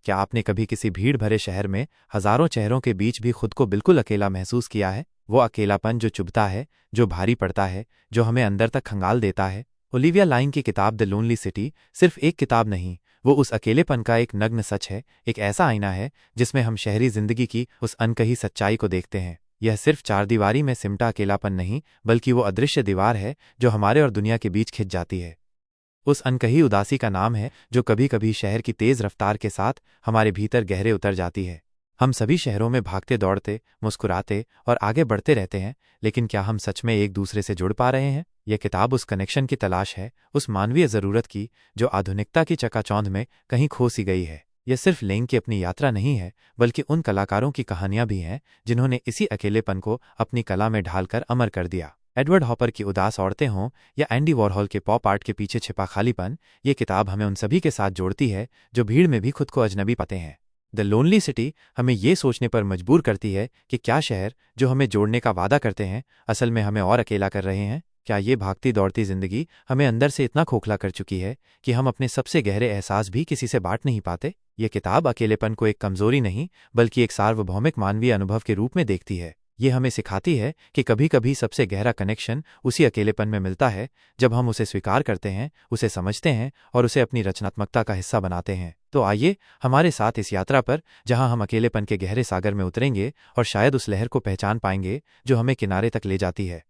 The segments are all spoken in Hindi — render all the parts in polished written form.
क्या आपने कभी किसी भीड़ भरे शहर में हजारों चेहरों के बीच भी खुद को बिल्कुल अकेला महसूस किया है? वो अकेलापन जो चुभता है, जो भारी पड़ता है, जो हमें अंदर तक खंगाल देता है। ओलिविया लाइंग की किताब द लोनली सिटी सिर्फ एक किताब नहीं, वो उस अकेलेपन का एक नग्न सच है, एक ऐसा आईना है जिसमें हम शहरी जिंदगी की उस अनकही सच्चाई को देखते हैं। यह सिर्फ चारदीवारी में सिमटा अकेलापन नहीं, बल्कि वो अदृश्य दीवार है जो हमारे और दुनिया के बीच खिंच जाती है। उस अनकही उदासी का नाम है जो कभी कभी शहर की तेज रफ्तार के साथ हमारे भीतर गहरे उतर जाती है। हम सभी शहरों में भागते दौड़ते, मुस्कुराते और आगे बढ़ते रहते हैं, लेकिन क्या हम सच में एक दूसरे से जुड़ पा रहे हैं? यह किताब उस कनेक्शन की तलाश है, उस मानवीय जरूरत की जो आधुनिकता की चकाचौंध में कहीं खो सी गई है। यह सिर्फ लेंग की अपनी यात्रा नहीं है, बल्कि उन कलाकारों की कहानियां भी हैं जिन्होंने इसी अकेलेपन को अपनी कला में ढालकर अमर कर दिया। एडवर्ड हॉपर की उदास औरतें हों या एंडी वॉरहॉल के पॉप आर्ट के पीछे छिपा खालीपन, ये किताब हमें उन सभी के साथ जोड़ती है जो भीड़ में भी खुद को अजनबी पाते हैं। द लोनली सिटी हमें ये सोचने पर मजबूर करती है कि क्या शहर जो हमें जोड़ने का वादा करते हैं असल में हमें और अकेला कर रहे हैं। क्या ये भागती दौड़ती जिंदगी हमें अंदर से इतना खोखला कर चुकी है कि हम अपने सबसे गहरे एहसास भी किसी से बांट नहीं पाते? ये किताब अकेलेपन को एक कमजोरी नहीं, बल्कि एक सार्वभौमिक मानवीय अनुभव के रूप में देखती है। ये हमें सिखाती है कि कभी कभी सबसे गहरा कनेक्शन उसी अकेलेपन में मिलता है जब हम उसे स्वीकार करते हैं, उसे समझते हैं और उसे अपनी रचनात्मकता का हिस्सा बनाते हैं। तो आइए हमारे साथ इस यात्रा पर, जहां हम अकेलेपन के गहरे सागर में उतरेंगे और शायद उस लहर को पहचान पाएंगे जो हमें किनारे तक ले जाती है।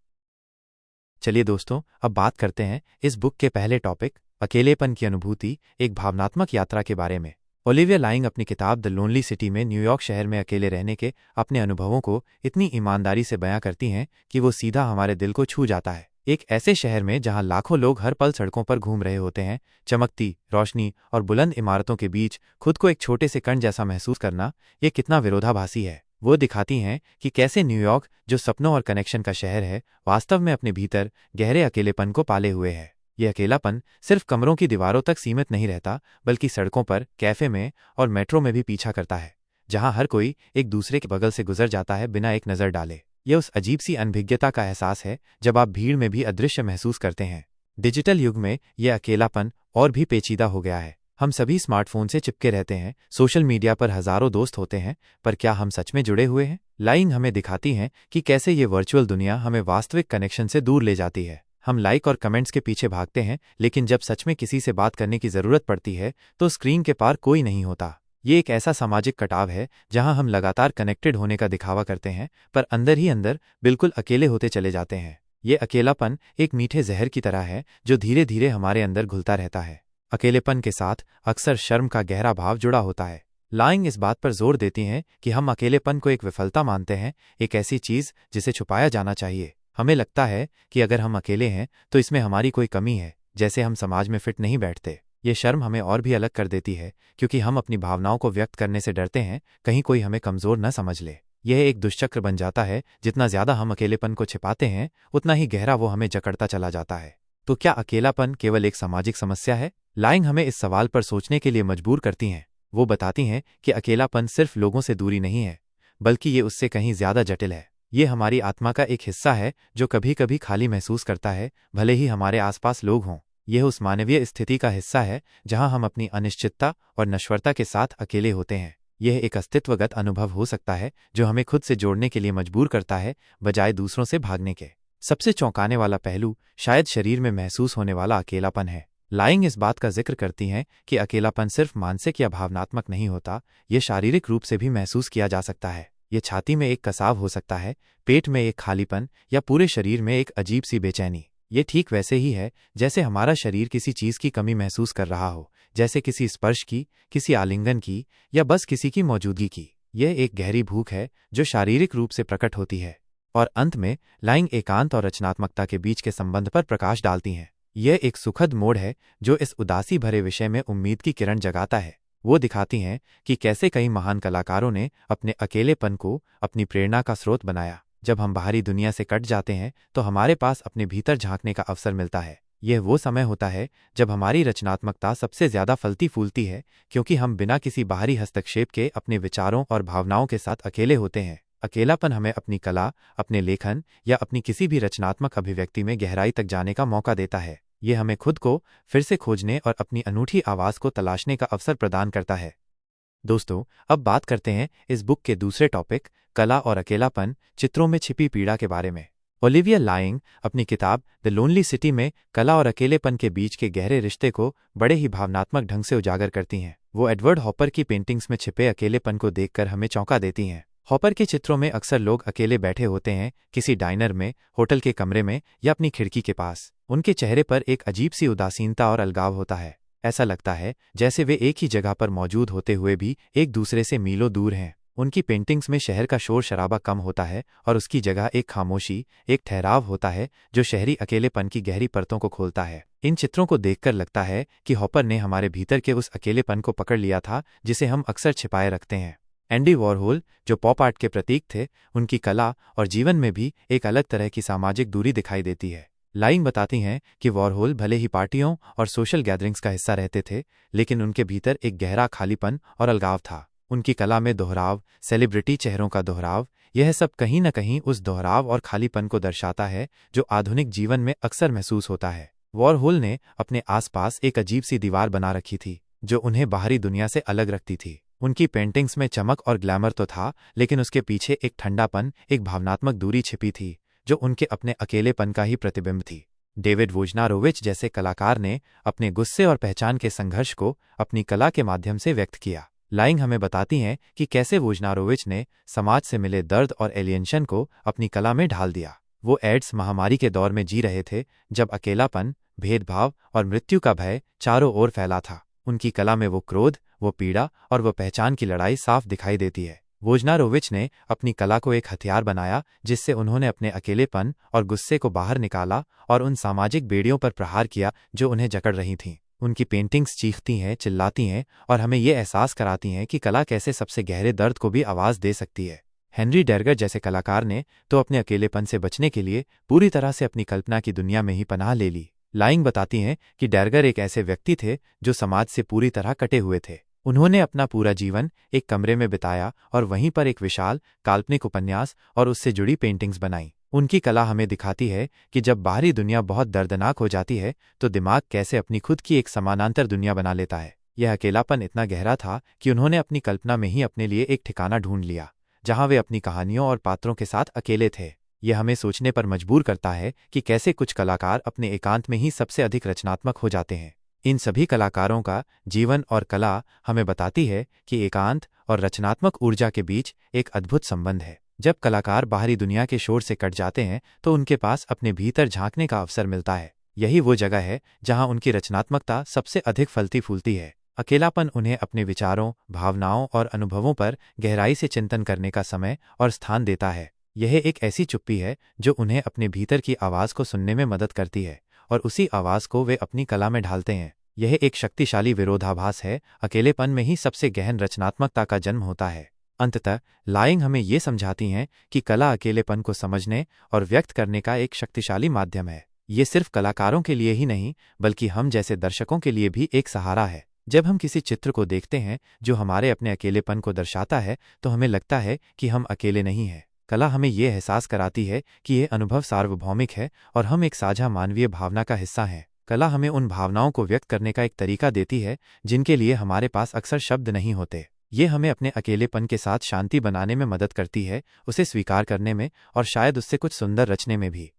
चलिए दोस्तों, अब बात करते हैं इस बुक के पहले टॉपिक, अकेलेपन की अनुभूति, एक भावनात्मक यात्रा के बारे में। ओलिविया लाइंग अपनी किताब द लोनली सिटी में न्यूयॉर्क शहर में अकेले रहने के अपने अनुभवों को इतनी ईमानदारी से बयां करती हैं कि वो सीधा हमारे दिल को छू जाता है। एक ऐसे शहर में जहां लाखों लोग हर पल सड़कों पर घूम रहे होते हैं, चमकती रोशनी और बुलंद इमारतों के बीच खुद को एक छोटे से कण जैसा महसूस करना, ये कितना विरोधाभासी है। वो दिखाती हैं कि कैसे न्यूयॉर्क, जो सपनों और कनेक्शन का शहर है, वास्तव में अपने भीतर गहरे अकेलेपन को पाले हुए है। यह अकेलापन सिर्फ कमरों की दीवारों तक सीमित नहीं रहता, बल्कि सड़कों पर, कैफे में और मेट्रो में भी पीछा करता है, जहां हर कोई एक दूसरे के बगल से गुजर जाता है बिना एक नज़र डाले। यह उस अजीब सी अनभिज्ञता का एहसास है जब आप भीड़ में भी अदृश्य महसूस करते हैं। डिजिटल युग में यह अकेलापन और भी पेचीदा हो गया है। हम सभी स्मार्टफोन से चिपके रहते हैं, सोशल मीडिया पर हजारों दोस्त होते हैं, पर क्या हम सच में जुड़े हुए हैं? लाइंग हमें दिखाती हैं कि कैसे ये वर्चुअल दुनिया हमें वास्तविक कनेक्शन से दूर ले जाती है। हम लाइक और कमेंट्स के पीछे भागते हैं, लेकिन जब सच में किसी से बात करने की जरूरत पड़ती है तो स्क्रीन के पार कोई नहीं होता। ये एक ऐसा सामाजिक कटाव है जहां हम लगातार कनेक्टेड होने का दिखावा करते हैं, पर अंदर ही अंदर बिल्कुल अकेले होते चले जाते हैं। ये अकेलापन एक मीठे जहर की तरह है जो धीरे धीरे हमारे अंदर घुलता रहता है। अकेलेपन के साथ अक्सर शर्म का गहरा भाव जुड़ा होता है। लाइंग इस बात पर जोर देती हैं कि हम अकेलेपन को एक विफलता मानते हैं, एक ऐसी चीज जिसे छुपाया जाना चाहिए। हमें लगता है कि अगर हम अकेले हैं तो इसमें हमारी कोई कमी है, जैसे हम समाज में फिट नहीं बैठते। ये शर्म हमें और भी अलग कर देती है, क्योंकि हम अपनी भावनाओं को व्यक्त करने से डरते हैं, कहीं कोई हमें कमजोर न समझ ले। यह एक दुष्चक्र बन जाता है, जितना ज्यादा हम अकेलेपन को छिपाते हैं उतना ही गहरा वो हमें जकड़ता चला जाता है। तो क्या अकेलापन केवल एक सामाजिक समस्या है? लाइंग हमें इस सवाल पर सोचने के लिए मजबूर करती हैं। वो बताती हैं कि अकेलापन सिर्फ लोगों से दूरी नहीं है, बल्कि ये उससे कहीं ज्यादा जटिल है। ये हमारी आत्मा का एक हिस्सा है जो कभी कभी खाली महसूस करता है, भले ही हमारे आसपास लोग हों। यह उस मानवीय स्थिति का हिस्सा है जहां हम अपनी अनिश्चितता और नश्वरता के साथ अकेले होते हैं। यह एक अस्तित्वगत अनुभव हो सकता है जो हमें खुद से जोड़ने के लिए मजबूर करता है, बजाय दूसरों से भागने के। सबसे चौंकाने वाला पहलू शायद शरीर में महसूस होने वाला अकेलापन है। लाइंग इस बात का जिक्र करती हैं कि अकेलापन सिर्फ मानसिक या भावनात्मक नहीं होता, यह शारीरिक रूप से भी महसूस किया जा सकता है। ये छाती में एक कसाव हो सकता है, पेट में एक खालीपन, या पूरे शरीर में एक अजीब सी बेचैनी। ये ठीक वैसे ही है जैसे हमारा शरीर किसी चीज की कमी महसूस कर रहा हो, जैसे किसी स्पर्श की, किसी आलिंगन की, या बस किसी की मौजूदगी की। यह एक गहरी भूख है जो शारीरिक रूप से प्रकट होती है। और अंत में लाइंग एकांत और रचनात्मकता के बीच के संबंध पर प्रकाश डालती हैं। यह एक सुखद मोड़ है जो इस उदासी भरे विषय में उम्मीद की किरण जगाता है। वो दिखाती हैं कि कैसे कई महान कलाकारों ने अपने अकेलेपन को अपनी प्रेरणा का स्रोत बनाया। जब हम बाहरी दुनिया से कट जाते हैं तो हमारे पास अपने भीतर झांकने का अवसर मिलता है। यह वो समय होता है जब हमारी रचनात्मकता सबसे ज्यादा फलती फूलती है, क्योंकि हम बिना किसी बाहरी हस्तक्षेप के अपने विचारों और भावनाओं के साथ अकेले होते हैं। अकेलापन हमें अपनी कला, अपने लेखन या अपनी किसी भी रचनात्मक अभिव्यक्ति में गहराई तक जाने का मौका देता है। ये हमें खुद को फिर से खोजने और अपनी अनूठी आवाज को तलाशने का अवसर प्रदान करता है। दोस्तों, अब बात करते हैं इस बुक के दूसरे टॉपिक, कला और अकेलापन, चित्रों में छिपी पीड़ा के बारे में। ओलिविया लाइंग अपनी किताब द लोनली सिटी में कला और अकेलेपन के बीच के गहरे रिश्ते को बड़े ही भावनात्मक ढंग से उजागर करती हैं। वो एडवर्ड हॉपर की पेंटिंग्स में छिपे अकेलेपन को देखकर हमें चौंका देती हैं। हॉपर के चित्रों में अक्सर लोग अकेले बैठे होते हैं, किसी डाइनर में, होटल के कमरे में या अपनी खिड़की के पास। उनके चेहरे पर एक अजीब सी उदासीनता और अलगाव होता है। ऐसा लगता है जैसे वे एक ही जगह पर मौजूद होते हुए भी एक दूसरे से मीलों दूर हैं। उनकी पेंटिंग्स में शहर का शोर शराबा कम होता है और उसकी जगह एक खामोशी, एक ठहराव होता है जो शहरी अकेलेपन की गहरी परतों को खोलता है। इन चित्रों को देखकर लगता है कि हॉपर ने हमारे भीतर के उस अकेलेपन को पकड़ लिया था जिसे हम अक्सर छिपाए रखते हैं। एंडी वॉरहोल, जो पॉप आर्ट के प्रतीक थे, उनकी कला और जीवन में भी एक अलग तरह की सामाजिक दूरी दिखाई देती है। लाइंग बताती हैं कि वॉरहोल भले ही पार्टियों और सोशल गैदरिंग्स का हिस्सा रहते थे, लेकिन उनके भीतर एक गहरा खालीपन और अलगाव था। उनकी कला में दोहराव, सेलिब्रिटी चेहरों का दोहराव, यह सब कहीं न कहीं उस दोहराव और खालीपन को दर्शाता है जो आधुनिक जीवन में अक्सर महसूस होता है। वॉरहोल ने अपने आसपास एक अजीब सी दीवार बना रखी थी जो उन्हें बाहरी दुनिया से अलग रखती थी। उनकी पेंटिंग्स में चमक और ग्लैमर तो था, लेकिन उसके पीछे एक ठंडापन, एक भावनात्मक दूरी छिपी थी जो उनके अपने अकेलेपन का ही प्रतिबिंब थी। डेविड वोजनारोविच जैसे कलाकार ने अपने गुस्से और पहचान के संघर्ष को अपनी कला के माध्यम से व्यक्त किया। लाइंग हमें बताती हैं कि कैसे वोजनारोविच ने समाज से मिले दर्द और एलियनेशन को अपनी कला में ढाल दिया। वो एड्स महामारी के दौर में जी रहे थे, जब अकेलापन, भेदभाव और मृत्यु का भय चारों ओर फैला था। उनकी कला में वो क्रोध, वो पीड़ा और वो पहचान की लड़ाई साफ दिखाई देती है। वोजनारोविच ने अपनी कला को एक हथियार बनाया जिससे उन्होंने अपने अकेलेपन और गुस्से को बाहर निकाला और उन सामाजिक बेड़ियों पर प्रहार किया जो उन्हें जकड़ रही थीं। उनकी पेंटिंग्स चीखती हैं, चिल्लाती हैं और हमें ये एहसास कराती हैं कि कला कैसे सबसे गहरे दर्द को भी आवाज़ दे सकती है। हेनरी डेर्गर जैसे कलाकार ने तो अपने अकेलेपन से बचने के लिए पूरी तरह से अपनी कल्पना की दुनिया में ही पनाह ले ली। लाइंग बताती हैं कि डेर्गर एक ऐसे व्यक्ति थे जो समाज से पूरी तरह कटे हुए थे। उन्होंने अपना पूरा जीवन एक कमरे में बिताया और वहीं पर एक विशाल, काल्पनिक उपन्यास और उससे जुड़ी पेंटिंग्स बनाई। उनकी कला हमें दिखाती है कि जब बाहरी दुनिया बहुत दर्दनाक हो जाती है तो दिमाग कैसे अपनी खुद की एक समानांतर दुनिया बना लेता है। यह अकेलापन इतना गहरा था कि उन्होंने अपनी कल्पना में ही अपने लिए एक ठिकाना ढूंढ लिया, जहां वे अपनी कहानियों और पात्रों के साथ अकेले थे। यह हमें सोचने पर मजबूर करता है कि कैसे कुछ कलाकार अपने एकांत में ही सबसे अधिक रचनात्मक हो जाते हैं। इन सभी कलाकारों का जीवन और कला हमें बताती है कि एकांत और रचनात्मक ऊर्जा के बीच एक अद्भुत संबंध है। जब कलाकार बाहरी दुनिया के शोर से कट जाते हैं तो उनके पास अपने भीतर झांकने का अवसर मिलता है। यही वो जगह है जहां उनकी रचनात्मकता सबसे अधिक फलती फूलती है। अकेलापन उन्हें अपने विचारों, भावनाओं और अनुभवों पर गहराई से चिंतन करने का समय और स्थान देता है। यह एक ऐसी चुप्पी है जो उन्हें अपने भीतर की आवाज़ को सुनने में मदद करती है और उसी आवाज़ को वे अपनी कला में ढालते हैं। यह एक शक्तिशाली विरोधाभास है, अकेलेपन में ही सबसे गहन रचनात्मकता का जन्म होता है। अंततः लाइंग हमें ये समझाती हैं कि कला अकेलेपन को समझने और व्यक्त करने का एक शक्तिशाली माध्यम है। ये सिर्फ कलाकारों के लिए ही नहीं, बल्कि हम जैसे दर्शकों के लिए भी एक सहारा है। जब हम किसी चित्र को देखते हैं जो हमारे अपने अकेलेपन को दर्शाता है तो हमें लगता है कि हम अकेले नहीं हैं। कला हमें ये एहसास कराती है कि यह अनुभव सार्वभौमिक है और हम एक साझा मानवीय भावना का हिस्सा हैं। कला हमें उन भावनाओं को व्यक्त करने का एक तरीका देती है जिनके लिए हमारे पास अक्सर शब्द नहीं होते। ये हमें अपने अकेलेपन के साथ शांति बनाने में मदद करती है, उसे स्वीकार करने में और शायद उससे कुछ सुंदर रचने में भी।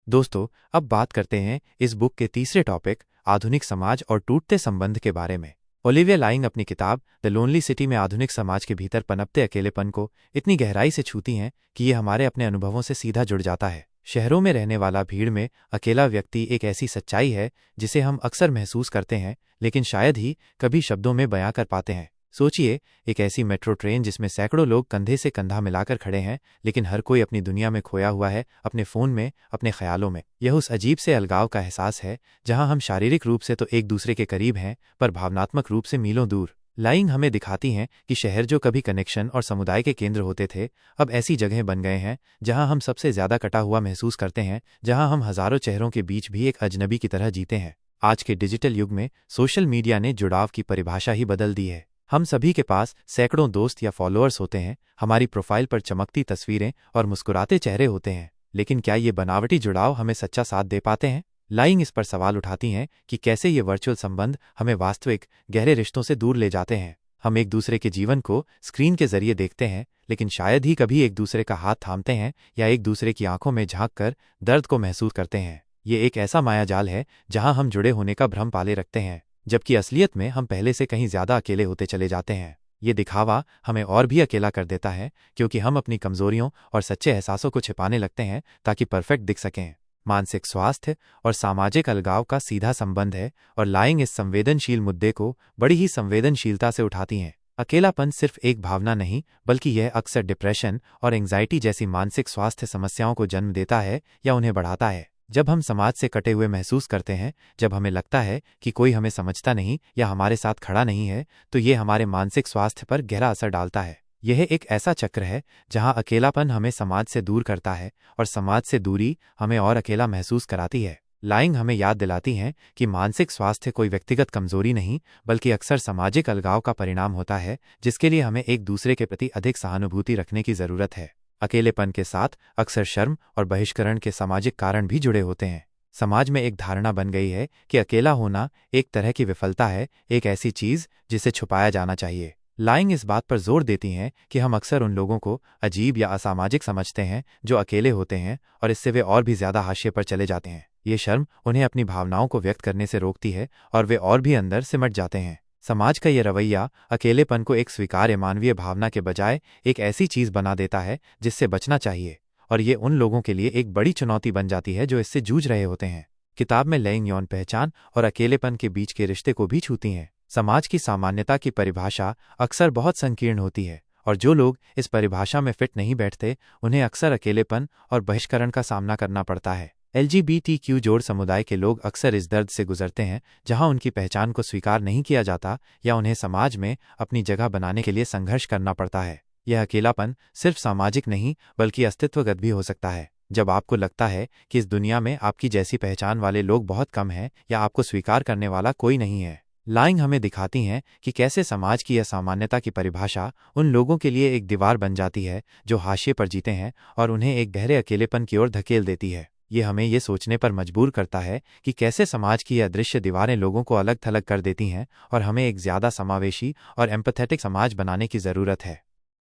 दोस्तों, अब बात करते हैं इस बुक के तीसरे टॉपिक, आधुनिक समाज और टूटते संबंध के बारे में। ओलिविया लाइंग अपनी किताब द लोनली सिटी में आधुनिक समाज के भीतर पनपते अकेलेपन को इतनी गहराई से छूती हैं कि ये हमारे अपने अनुभवों से सीधा जुड़ जाता है। शहरों में रहने वाला भीड़ में अकेला व्यक्ति एक ऐसी सच्चाई है जिसे हम अक्सर महसूस करते हैं, लेकिन शायद ही कभी शब्दों में बयां कर पाते हैं। सोचिए, एक ऐसी मेट्रो ट्रेन जिसमें सैकड़ों लोग कंधे से कंधा मिलाकर खड़े हैं, लेकिन हर कोई अपनी दुनिया में खोया हुआ है, अपने फ़ोन में, अपने ख्यालों में। यह उस अजीब से अलगाव का एहसास है जहां हम शारीरिक रूप से तो एक दूसरे के करीब हैं, पर भावनात्मक रूप से मीलों दूर। लाइंग हमें दिखाती हैं कि शहर जो कभी कनेक्शन और समुदाय के केंद्र होते थे, अब ऐसी जगह बन गए हैं जहां हम सबसे ज्यादा कटा हुआ महसूस करते हैं, जहां हम हजारों चेहरों के बीच भी एक अजनबी की तरह जीते हैं। आज के डिजिटल युग में सोशल मीडिया ने जुड़ाव की परिभाषा ही बदल दी है। हम सभी के पास सैकड़ों दोस्त या फॉलोअर्स होते हैं, हमारी प्रोफाइल पर चमकती तस्वीरें और मुस्कुराते चेहरे होते हैं, लेकिन क्या ये बनावटी जुड़ाव हमें सच्चा साथ दे पाते हैं? लाइंग इस पर सवाल उठाती हैं कि कैसे ये वर्चुअल संबंध हमें वास्तविक गहरे रिश्तों से दूर ले जाते हैं। हम एक दूसरे के जीवन को स्क्रीन के जरिए देखते हैं, लेकिन शायद ही कभी एक दूसरे का हाथ थामते हैं या एक दूसरे की आंखों में झांक कर दर्द को महसूस करते हैं। ये एक ऐसा मायाजाल है जहां हम जुड़े होने का भ्रम पाले रखते हैं, जबकि असलियत में हम पहले से कहीं ज्यादा अकेले होते चले जाते हैं। ये दिखावा हमें और भी अकेला कर देता है, क्योंकि हम अपनी कमजोरियों और सच्चे एहसासों को छिपाने लगते हैं ताकि परफेक्ट दिख सकें। मानसिक स्वास्थ्य और सामाजिक अलगाव का सीधा संबंध है, और लाइंग इस संवेदनशील मुद्दे को बड़ी ही संवेदनशीलता से उठाती हैं। अकेलापन सिर्फ एक भावना नहीं, बल्कि यह अक्सर डिप्रेशन और एंग्जाइटी जैसी मानसिक स्वास्थ्य समस्याओं को जन्म देता है या उन्हें बढ़ाता है। जब हम समाज से कटे हुए महसूस करते हैं, जब हमें लगता है कि कोई हमें समझता नहीं या हमारे साथ खड़ा नहीं है, तो ये हमारे मानसिक स्वास्थ्य पर गहरा असर डालता है। यह एक ऐसा चक्र है जहां अकेलापन हमें समाज से दूर करता है और समाज से दूरी हमें और अकेला महसूस कराती है। लाइंग हमें याद दिलाती हैं कि मानसिक स्वास्थ्य कोई व्यक्तिगत कमजोरी नहीं, बल्कि अक्सर सामाजिक अलगाव का परिणाम होता है, जिसके लिए हमें एक दूसरे के प्रति अधिक सहानुभूति रखने की जरूरत है। अकेलेपन के साथ अक्सर शर्म और बहिष्करण के सामाजिक कारण भी जुड़े होते हैं। समाज में एक धारणा बन गई है कि अकेला होना एक तरह की विफलता है, एक ऐसी चीज जिसे छुपाया जाना चाहिए। लाइंग इस बात पर जोर देती हैं कि हम अक्सर उन लोगों को अजीब या असामाजिक समझते हैं जो अकेले होते हैं, और इससे वे और भी ज्यादा हाशिए पर चले जाते हैं। ये शर्म उन्हें अपनी भावनाओं को व्यक्त करने से रोकती है और वे और भी अंदर सिमट जाते हैं। समाज का यह रवैया अकेलेपन को एक स्वीकार्य मानवीय भावना के बजाय एक ऐसी चीज बना देता है जिससे बचना चाहिए, और ये उन लोगों के लिए एक बड़ी चुनौती बन जाती है जो इससे जूझ रहे होते हैं। किताब में लाइंग यौन पहचान और अकेलेपन के बीच के रिश्ते को भी छूती हैं। समाज की सामान्यता की परिभाषा अक्सर बहुत संकीर्ण होती है, और जो लोग इस परिभाषा में फिट नहीं बैठते, उन्हें अक्सर अकेलेपन और बहिष्करण का सामना करना पड़ता है। LGBTQ जोड़ समुदाय के लोग अक्सर इस दर्द से गुजरते हैं जहां उनकी पहचान को स्वीकार नहीं किया जाता या उन्हें समाज में अपनी जगह बनाने के लिए संघर्ष करना पड़ता है। यह अकेलापन सिर्फ सामाजिक नहीं, बल्कि अस्तित्वगत भी हो सकता है। जब आपको लगता है कि इस दुनिया में आपकी जैसी पहचान वाले लोग बहुत कम हैं या आपको स्वीकार करने वाला कोई नहीं है। लाइंग हमें दिखाती हैं कि कैसे समाज की यह सामान्यता की परिभाषा उन लोगों के लिए एक दीवार बन जाती है जो हाशिए पर जीते हैं, और उन्हें एक गहरे अकेलेपन की ओर धकेल देती है। ये हमें ये सोचने पर मजबूर करता है कि कैसे समाज की यह अदृश्य दीवारें लोगों को अलग थलग कर देती हैं, और हमें एक ज्यादा समावेशी और एम्पैथेटिक समाज बनाने की जरूरत है।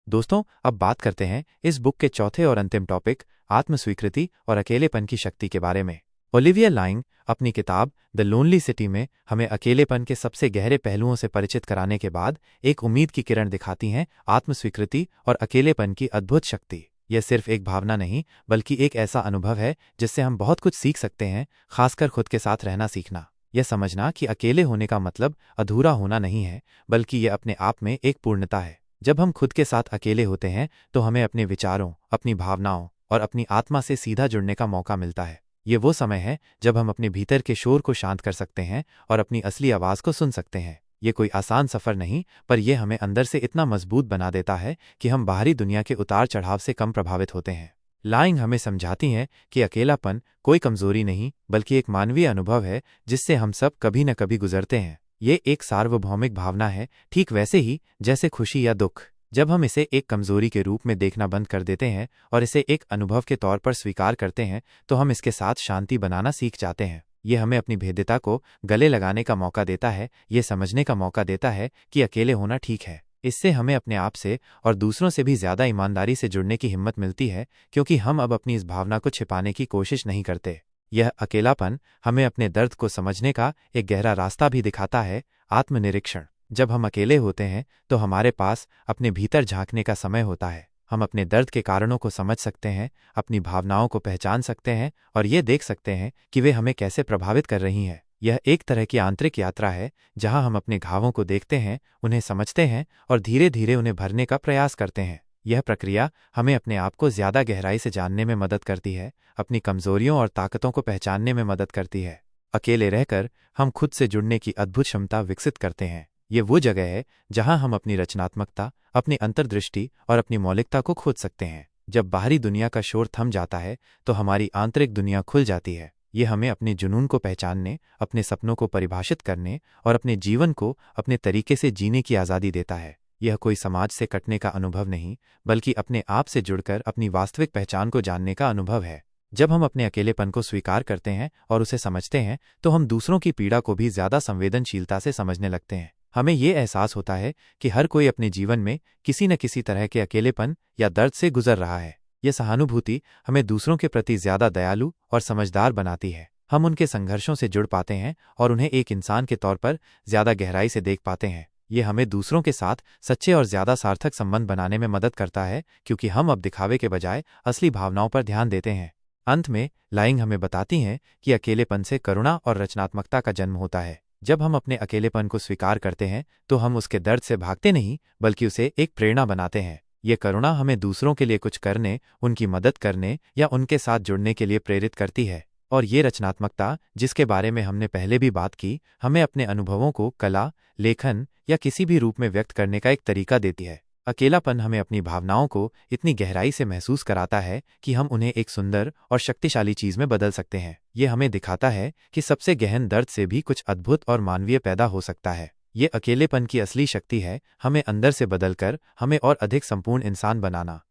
दोस्तों, अब बात करते हैं इस बुक के चौथे और अंतिम टॉपिक, आत्मस्वीकृति और अकेलेपन की शक्ति के बारे में। ओलिविया लाइंग अपनी किताब द लोनली सिटी में हमें अकेलेपन के सबसे गहरे पहलुओं से परिचित कराने के बाद एक उम्मीद की किरण दिखाती हैं, आत्मस्वीकृति और अकेलेपन की अद्भुत शक्ति। यह सिर्फ एक भावना नहीं, बल्कि एक ऐसा अनुभव है जिससे हम बहुत कुछ सीख सकते हैं, खासकर खुद के साथ रहना सीखना। यह समझना कि अकेले होने का मतलब अधूरा होना नहीं है, बल्कि यह अपने आप में एक पूर्णता है। जब हम खुद के साथ अकेले होते हैं तो हमें अपने विचारों, अपनी भावनाओं और अपनी आत्मा से सीधा जुड़ने का मौका मिलता है। ये वो समय है जब हम अपने भीतर के शोर को शांत कर सकते हैं और अपनी असली आवाज को सुन सकते हैं। ये कोई आसान सफर नहीं, पर यह हमें अंदर से इतना मजबूत बना देता है कि हम बाहरी दुनिया के उतार चढ़ाव से कम प्रभावित होते हैं। लाइंग हमें समझाती हैं कि अकेलापन कोई कमजोरी नहीं, बल्कि एक मानवीय अनुभव है जिससे हम सब कभी न कभी गुजरते हैं। ये एक सार्वभौमिक भावना है, ठीक वैसे ही जैसे खुशी या दुख। जब हम इसे एक कमजोरी के रूप में देखना बंद कर देते हैं और इसे एक अनुभव के तौर पर स्वीकार करते हैं, तो हम इसके साथ शांति बनाना सीख जाते हैं। ये हमें अपनी भेद्यता को गले लगाने का मौका देता है, ये समझने का मौका देता है कि अकेले होना ठीक है। इससे हमें अपने आप से और दूसरों से भी ज्यादा ईमानदारी से जुड़ने की हिम्मत मिलती है, क्योंकि हम अब अपनी इस भावना को छिपाने की कोशिश नहीं करते। यह अकेलापन हमें अपने दर्द को समझने का एक गहरा रास्ता भी दिखाता है, आत्मनिरीक्षण। जब हम अकेले होते हैं तो हमारे पास अपने भीतर झांकने का समय होता है। हम अपने दर्द के कारणों को समझ सकते हैं, अपनी भावनाओं को पहचान सकते हैं और ये देख सकते हैं कि वे हमें कैसे प्रभावित कर रही हैं। यह एक तरह की आंतरिक यात्रा है जहां हम अपने घावों को देखते हैं, उन्हें समझते हैं और धीरे धीरे उन्हें भरने का प्रयास करते हैं। यह प्रक्रिया हमें अपने आप को ज्यादा गहराई से जानने में मदद करती है, अपनी कमजोरियों और ताकतों को पहचानने में मदद करती है। अकेले रहकर हम खुद से जुड़ने की अद्भुत क्षमता विकसित करते हैं। ये वो जगह है जहां हम अपनी रचनात्मकता, अपनी अंतर्दृष्टि और अपनी मौलिकता को खोज सकते हैं। जब बाहरी दुनिया का शोर थम जाता है तो हमारी आंतरिक दुनिया खुल जाती है। ये हमें अपने जुनून को पहचानने, अपने सपनों को परिभाषित करने और अपने जीवन को अपने तरीके से जीने की आज़ादी देता है। यह कोई समाज से कटने का अनुभव नहीं, बल्कि अपने आप से जुड़कर अपनी वास्तविक पहचान को जानने का अनुभव है। जब हम अपने अकेलेपन को स्वीकार करते हैं और उसे समझते हैं, तो हम दूसरों की पीड़ा को भी ज्यादा संवेदनशीलता से समझने लगते हैं। हमें ये एहसास होता है कि हर कोई अपने जीवन में किसी न किसी तरह के अकेलेपन या दर्द से गुजर रहा है। यह सहानुभूति हमें दूसरों के प्रति ज्यादा दयालु और समझदार बनाती है। हम उनके संघर्षों से जुड़ पाते हैं और उन्हें एक इंसान के तौर पर ज्यादा गहराई से देख पाते हैं। ये हमें दूसरों के साथ सच्चे और ज्यादा सार्थक संबंध बनाने में मदद करता है, क्योंकि हम अब दिखावे के बजाय असली भावनाओं पर ध्यान देते हैं। अंत में लाइंग हमें बताती हैं कि अकेलेपन से करुणा और रचनात्मकता का जन्म होता है। जब हम अपने अकेलेपन को स्वीकार करते हैं तो हम उसके दर्द से भागते नहीं, बल्कि उसे एक प्रेरणा बनाते हैं। ये करुणा हमें दूसरों के लिए कुछ करने, उनकी मदद करने या उनके साथ जुड़ने के लिए प्रेरित करती है। और ये रचनात्मकता, जिसके बारे में हमने पहले भी बात की, हमें अपने अनुभवों को कला, लेखन या किसी भी रूप में व्यक्त करने का एक तरीका देती है। अकेलापन हमें अपनी भावनाओं को इतनी गहराई से महसूस कराता है कि हम उन्हें एक सुंदर और शक्तिशाली चीज में बदल सकते हैं। ये हमें दिखाता है कि सबसे गहन दर्द से भी कुछ अद्भुत और मानवीय पैदा हो सकता है। ये अकेलेपन की असली शक्ति है, हमें अंदर से बदलकर हमें और अधिक संपूर्ण इंसान बनाना।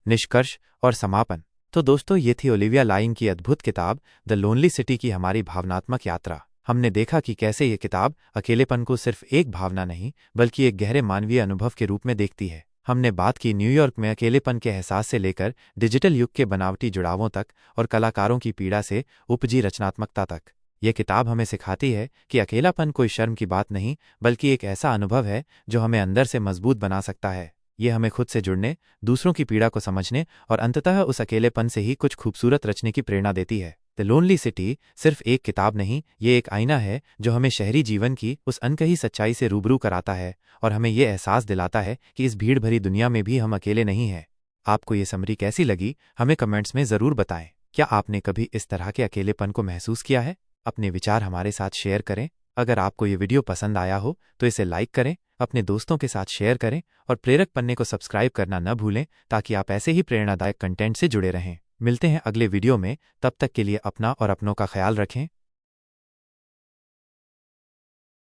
निष्कर्ष और समापन। तो दोस्तों, ये थी ओलिविया लाइंग की अद्भुत किताब द लोनली सिटी की हमारी भावनात्मक यात्रा। हमने देखा कि कैसे ये किताब अकेलेपन को सिर्फ एक भावना नहीं, बल्कि एक गहरे मानवीय अनुभव के रूप में देखती है। हमने बात की न्यूयॉर्क में अकेलेपन के एहसास से लेकर डिजिटल युग के बनावटी जुड़ावों तक और कलाकारों की पीड़ा से उपजी रचनात्मकता तक। यह किताब हमें सिखाती है कि अकेलापन कोई शर्म की बात नहीं, बल्कि एक ऐसा अनुभव है जो हमें अंदर से मजबूत बना सकता है। ये हमें खुद से जुड़ने, दूसरों की पीड़ा को समझने और अंततः उस अकेलेपन से ही कुछ खूबसूरत रचने की प्रेरणा देती है। द लोनली सिटी सिर्फ एक किताब नहीं, ये एक आईना है जो हमें शहरी जीवन की उस अनकही सच्चाई से रूबरू कराता है और हमें ये एहसास दिलाता है कि इस भीड़ भरी दुनिया में भी हम अकेले नहीं हैं। आपको ये समरी कैसी लगी, हमें कमेंट्स में ज़रूर बताएं। क्या आपने कभी इस तरह के अकेलेपन को महसूस किया है? अपने विचार हमारे साथ शेयर करें। अगर आपको ये वीडियो पसंद आया हो तो इसे लाइक करें, अपने दोस्तों के साथ शेयर करें और प्रेरक पन्ने को सब्सक्राइब करना न भूलें, ताकि आप ऐसे ही प्रेरणादायक कंटेंट से जुड़े रहें। मिलते हैं अगले वीडियो में, तब तक के लिए अपना और अपनों का ख्याल रखें।